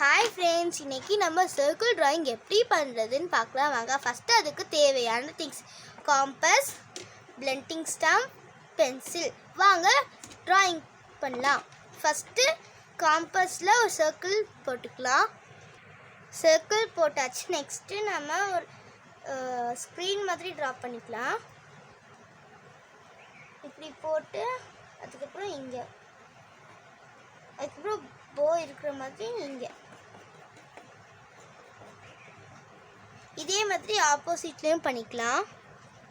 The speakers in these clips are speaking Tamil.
ஹாய் ஃப்ரெண்ட்ஸ், இன்றைக்கி நம்ம சர்க்கிள் ட்ராயிங் எப்படி பண்ணுறதுன்னு பார்க்கலாம் வாங்க. ஃபஸ்ட்டு அதுக்கு தேவையான things compass, blending stump, pencil. வாங்க ட்ராயிங் பண்ணலாம். ஃபஸ்ட்டு காம்பஸில் ஒரு சர்க்கிள் போட்டுக்கலாம். சர்க்கிள் போட்டாச்சு. நெக்ஸ்ட்டு நம்ம ஒரு ஸ்க்ரீன் மாதிரி ட்ரா பண்ணிக்கலாம். இப்படி போட்டு அதுக்கப்புறம் இங்கே, அதுக்கப்புறம் போ இருக்கிற மாதிரி இங்கே, இதே மாதிரி ஆப்போசிட்லேயும் பண்ணிக்கலாம்.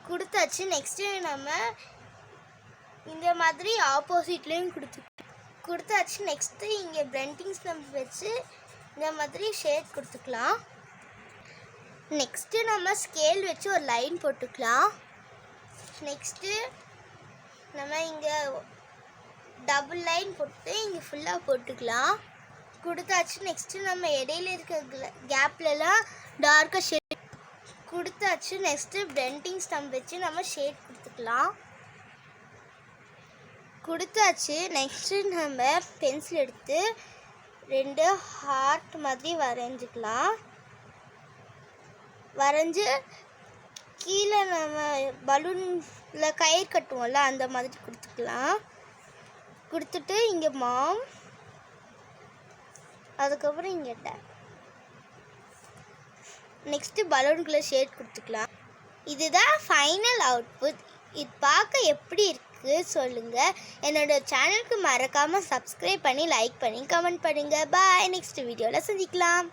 கொடுத்தாச்சு. நெக்ஸ்ட்டு நம்ம இந்த மாதிரி ஆப்போசிட்லேயும் கொடுத்தாச்சு. நெக்ஸ்ட்டு இங்கே பிளெண்டிங் ஸ்டம்ப் வச்சு இந்த மாதிரி ஷேட் கொடுத்துக்கலாம். நெக்ஸ்ட்டு நம்ம ஸ்கேல் வச்சு ஒரு லைன் போட்டுக்கலாம். நெக்ஸ்ட்டு நம்ம இங்கே டபுள் லைன் போட்டு இங்கே ஃபுல்லாக போட்டுக்கலாம். கொடுத்தாச்சு. நெக்ஸ்ட்டு நம்ம இடையில இருக்க கேப்லலாம் டார்க்காக ஷேட் கொடுத்தாச்சு. நெக்ஸ்ட்டு பிளெண்டிங் ஸ்டம்ப் வச்சு நம்ம ஷேட் கொடுத்துக்கலாம். கொடுத்தாச்சு. நெக்ஸ்ட்டு நம்ம பென்சில் எடுத்து 2 ஹார்ட் மாதிரி வரைஞ்சிக்கலாம். வரைஞ்சி கீழே நம்ம பலூனில் கயிறு கட்டுவோம்ல அந்த மாதிரி கொடுத்துக்கலாம். கொடுத்துட்டு இங்கே மாம், அதுக்கப்புறம் இங்கே நெக்ஸ்ட்டு பலூனுக்குள்ளே ஷேட் கொடுத்துக்கலாம். இதுதான் ஃபைனல் அவுட்புட். இது பார்க்க எப்படி இருக்குது சொல்லுங்கள். என்னோடய சேனலுக்கு மறக்காமல் சப்ஸ்கிரைப் பண்ணி லைக் பண்ணி கமெண்ட் பண்ணுங்கள். பாய். நெக்ஸ்ட் வீடியோவில் சந்திக்கலாம்.